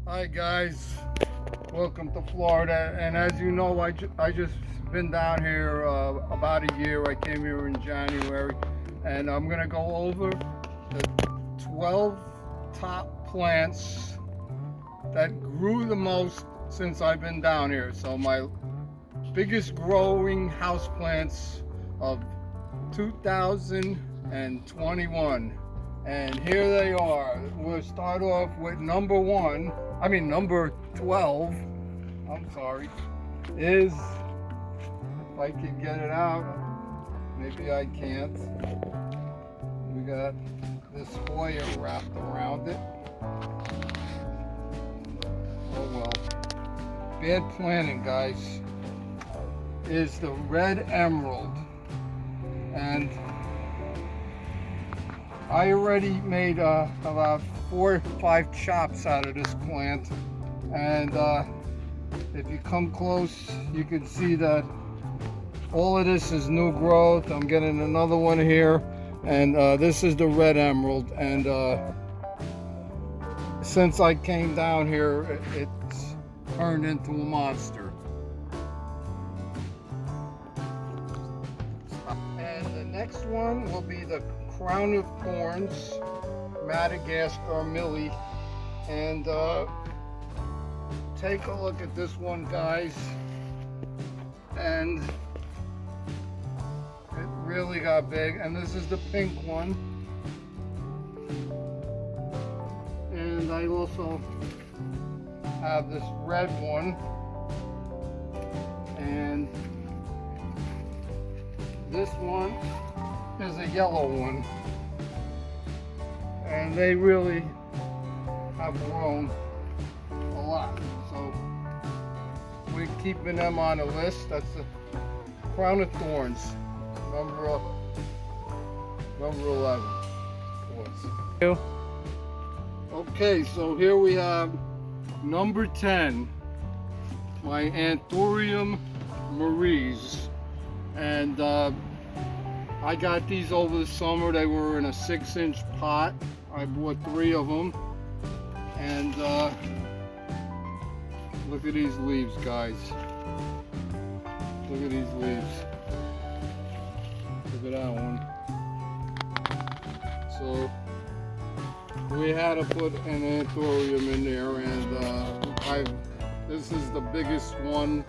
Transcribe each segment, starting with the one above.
Hi guys, welcome to Florida. And as you know, I just been down here about a year. I came here in January, and I'm gonna go over the 12 top plants that grew the most since I've been down here. So my biggest growing houseplants of 2021. And here they are. We'll start off with number 12. I'm sorry. Is, if I can get it out, maybe I can't. We got this Hoya wrapped around it. Oh well. Bad planning, guys. Is the red emerald. And I already made about 4 or 5 chops out of this plant, and if you come close you can see that all of this is new growth. I'm getting another one here, and this is the red emerald, and since I came down here it's turned into a monster. And the next one will be the Crown of Thorns, Madagascar Millie, and take a look at this one, guys, and it really got big. And this is the pink one, and I also have this red one, and this one is a yellow one, and they really have grown a lot, so we're keeping them on the list. That's the Crown of Thorns, number 11. Okay, so here we have number 10, my Thorium Maries, and I got these over the summer. They were in a 6-inch pot. I bought 3 of them, and look at these leaves, guys. Look at these leaves. Look at that one. So we had to put an Anthurium in there, and this is the biggest one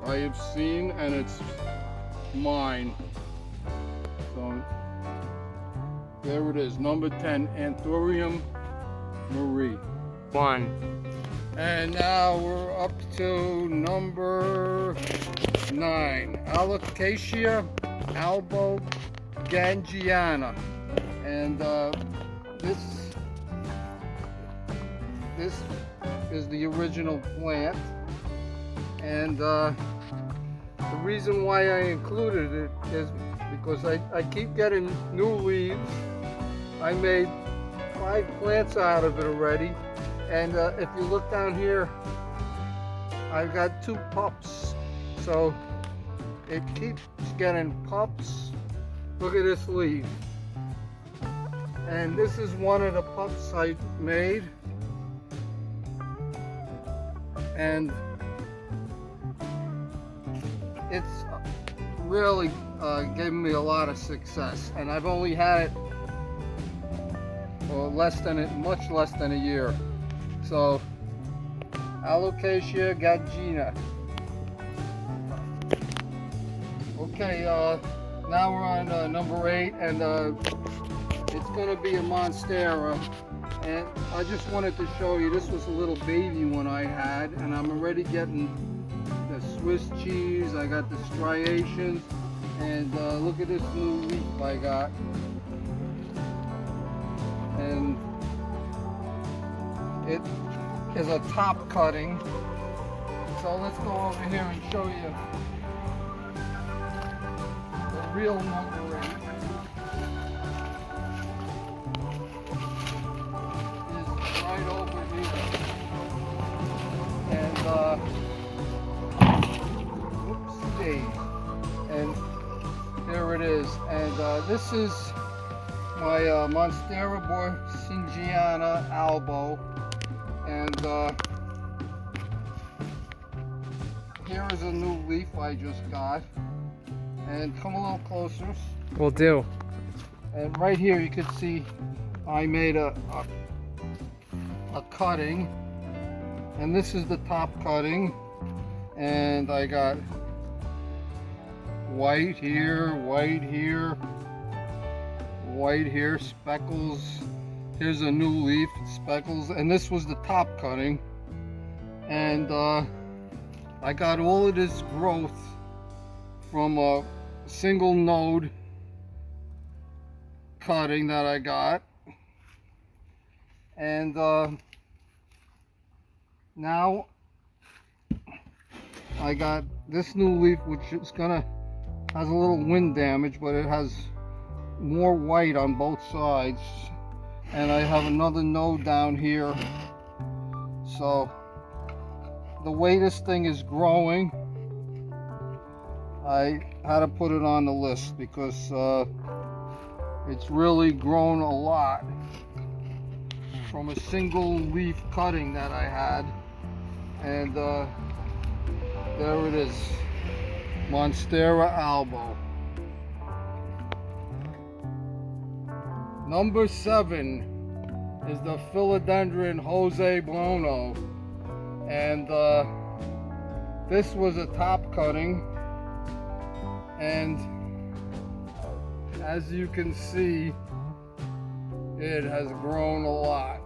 I have seen, and it's mine. So there it is, number 10, Thorium Marie. 1. And now we're up to number 9, Alocasia Albo Gangiana. And this is the original plant. And the reason why I included it is because I keep getting new leaves. I made 5 plants out of it already, and if you look down here, I've got 2 pups, so it keeps getting pups. Look at this leaf, and this is one of the pups I made, and it's really giving me a lot of success, and I've only had it much less than a year. So Alocasia Gina. Okay, now we're on number 8, and it's going to be a Monstera, and I just wanted to show you, this was a little baby one I had, and I'm already getting the Swiss cheese. I got the striations, and look at this new leaf I got, and it is a top cutting. So let's go over here and show you the real number 8. Is right over here, and and there it is. And this is my Monstera Albo, And here is a new leaf I just got. And come a little closer. Will do. And right here you can see I made a cutting. And this is the top cutting. And I got white here, white here, white here, speckles. Here's a new leaf, speckles. And this was the top cutting. And I got all of this growth from a single node cutting that I got. And now I got this new leaf, which is has a little wind damage, but it has more white on both sides. And I have another node down here. So the way this thing is growing, I had to put it on the list because it's really grown a lot from a single leaf cutting that I had. And there it is, Monstera Albo. Number 7 is the Philodendron Joseblono. And this was a top cutting. And as you can see, it has grown a lot.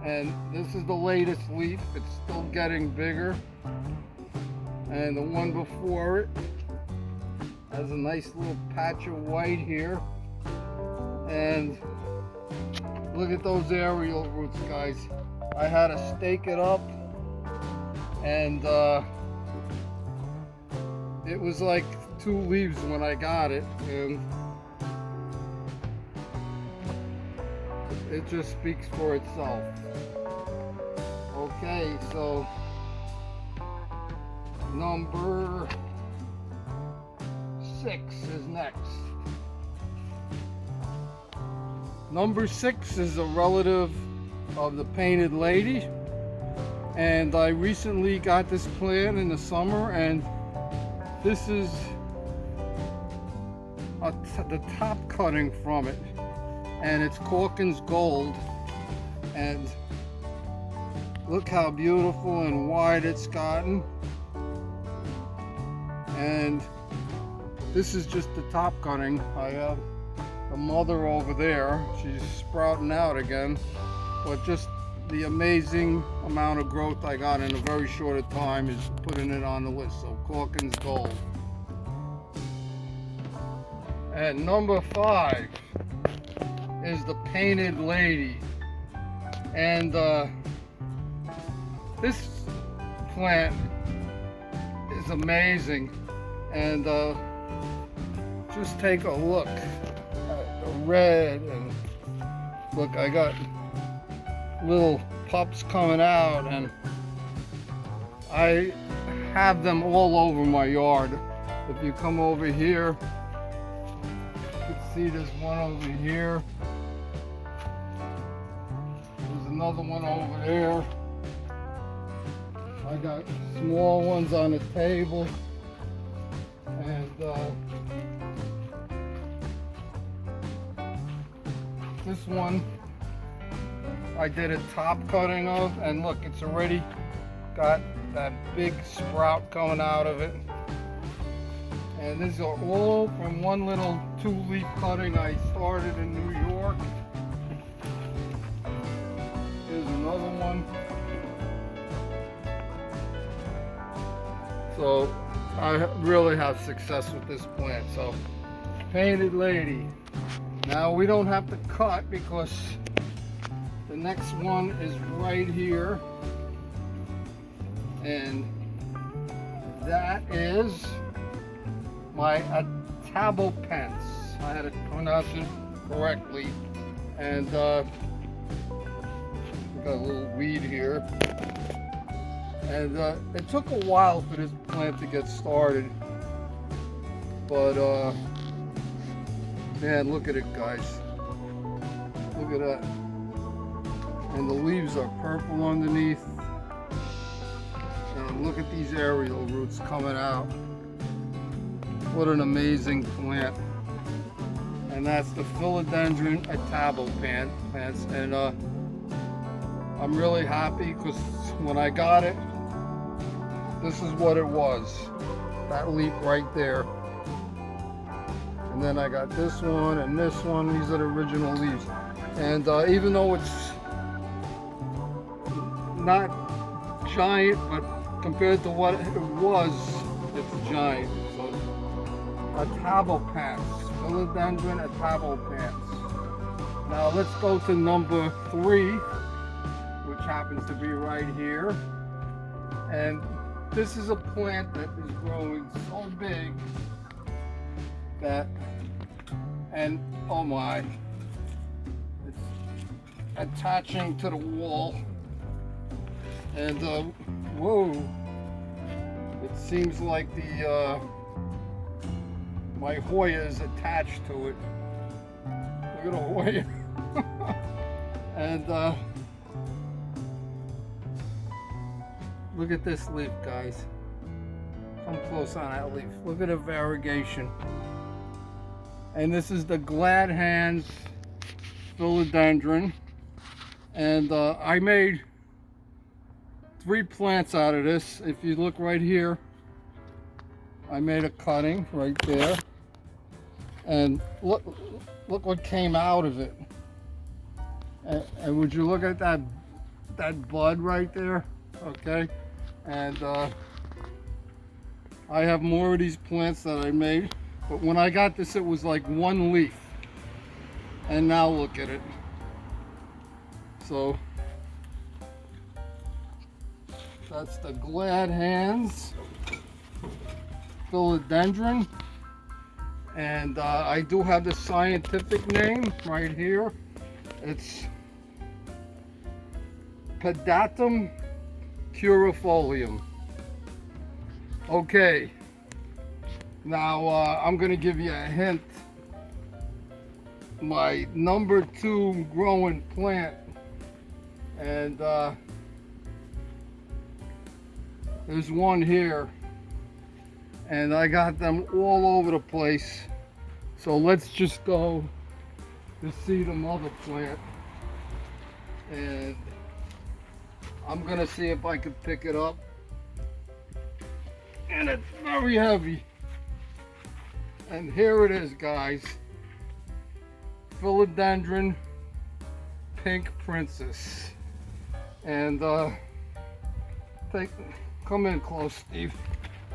And this is the latest leaf. It's still getting bigger. And the one before it has a nice little patch of white here. And look at those aerial roots, guys. I had to stake it up, and it was like 2 leaves when I got it, and it just speaks for itself. Okay, so number 6 is next. Number 6 is a relative of the painted lady, and I recently got this plant in the summer, and this is the top cutting from it, and it's Corkins Gold. And look how beautiful and wide it's gotten. And this is just the top cutting. I have the mother over there, she's sprouting out again, but just the amazing amount of growth I got in a very short time is putting it on the list. So Corkins Gold. And number 5 is the painted lady. And this plant is amazing. And just take a look at the red, and look, I got little pups coming out, and I have them all over my yard. If you come over here, you can see there's one over here. There's another one over there. I got small ones on the table, and this one I did a top cutting of, and look, it's already got that big sprout coming out of it. And these are all from one little 2-leaf cutting I started in New York. Here's another one. So I really have success with this plant. So painted lady. Now we don't have to cut because the next one is right here, and that is my Alocasia. I had to pronounce it correctly, and got a little weed here, and it took a while for this plant to get started, but man, look at it, guys. Look at that. and the leaves are purple underneath. And look at these aerial roots coming out. What an amazing plant. And that's the Philodendron Joseblono plants. And I'm really happy because when I got it, this is what it was. That leaf right there. And then I got this one and this one. These are the original leaves. And even though it's not giant, but compared to what it was, it's giant. So, Joseblono, Philodendron Joseblono. Now let's go to number 3, which happens to be right here. And this is a plant that is growing so big that, and oh my, it's attaching to the wall. And whoa, it seems like the my Hoya is attached to it. Look at the Hoya. And look at this leaf, guys. Come close on that leaf. Look at the variegation. And this is the Glad Hands Philodendron. And I made 3 plants out of this. If you look right here, I made a cutting right there. And look what came out of it. And would you look at that bud right there? Okay. And I have more of these plants that I made. But when I got this, it was like 1 leaf. And now look at it. So that's the Glad Hands Philodendron. And I do have the scientific name right here. It's Pinata curifolium. Okay, now I'm going to give you a hint. My number 2 growing plant, and there's one here, and I got them all over the place. So let's just go to see the mother plant, and I'm gonna see if I can pick it up. And it's very heavy. And here it is, guys. Philodendron Pink Princess. And come in close, Steve.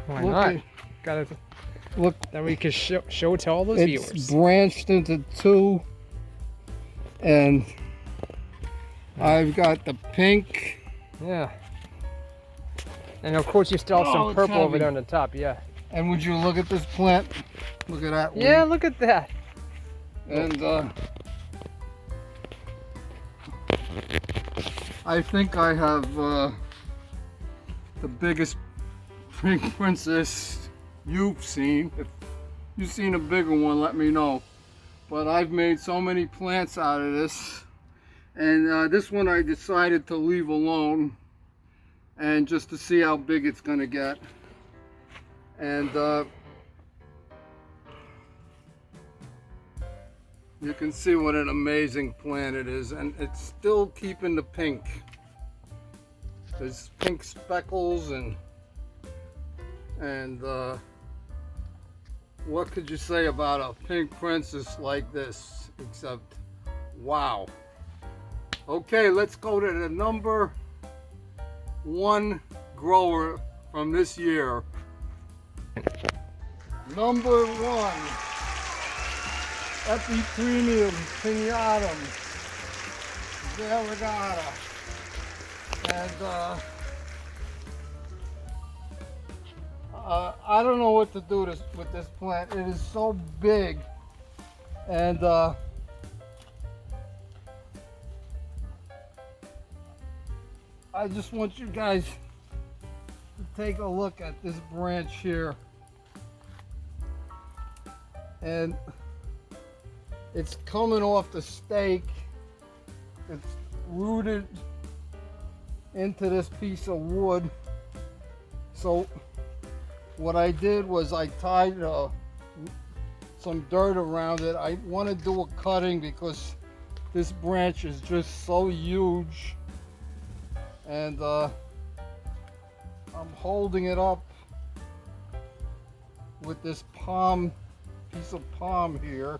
Why not? Gotta look. Then we can show it to all those viewers. It's branched into 2, and I've got the pink. Yeah. And of course you still have some purple over there on the top, yeah. And would you look at this plant? Look at that. Yeah, look at that. And I think I have the biggest pink princess you've seen. If you've seen a bigger one, let me know. But I've made so many plants out of this. And this one I decided to leave alone, and just to see how big it's going to get. And you can see what an amazing plant it is, and it's still keeping the pink. There's pink speckles, and what could you say about a pink princess like this, except wow. Okay, let's go to the number 1 grower from this year. Number 1, Epiphrenium Pinatum, Regatta. And I don't know what to do with this plant. It is so big, and I just want you guys to take a look at this branch here. And it's coming off the stake. rooted into this piece of wood. So what I did was I tied some dirt around it. I want to do a cutting because this branch is just so huge, and I'm holding it up with this piece of palm here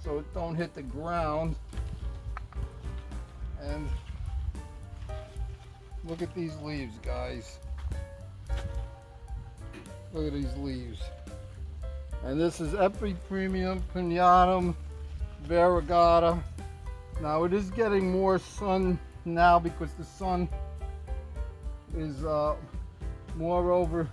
so it don't hit the ground. And look at these leaves, guys. Look at these leaves. And this is Epipremium Pinatum Variegata. Now it is getting more sun now because the sun is more over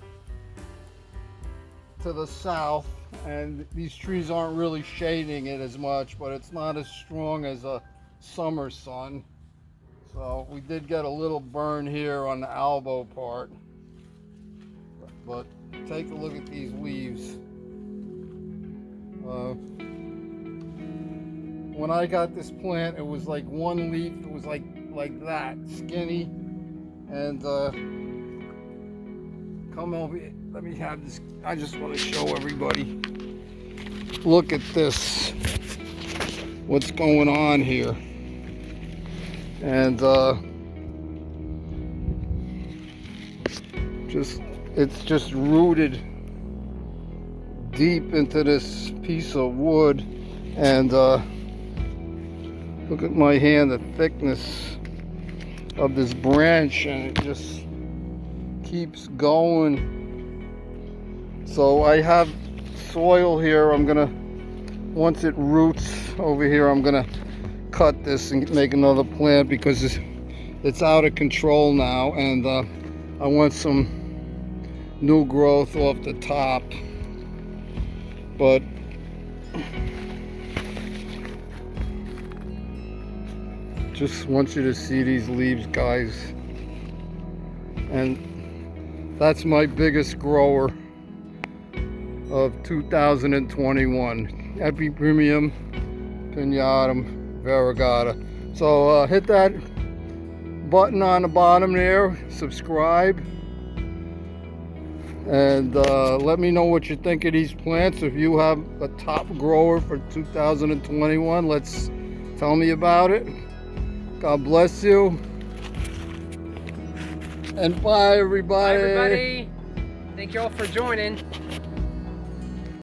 to the south, and these trees aren't really shading it as much, but it's not as strong as a summer sun. So we did get a little burn here on the Albo part, but take a look at these leaves. When I got this plant, it was like one leaf. It was like that, skinny. And come over here. Let me have this. I just want to show everybody. Look at this. What's going on here? And it's just rooted deep into this piece of wood. And look at my hand, the thickness of this branch, and it just keeps going. So I have soil here. I'm gonna, once it roots over here, I'm gonna cut this and make another plant because it's out of control now, and I want some new growth off the top. But just want you to see these leaves, guys. And that's my biggest grower of 2021, Epipremium Pinatum Variegata. So hit that button on the bottom there, subscribe, and let me know what you think of these plants. If you have a top grower for 2021, tell me about it. God bless you, and bye everybody. Bye everybody. Thank you all for joining.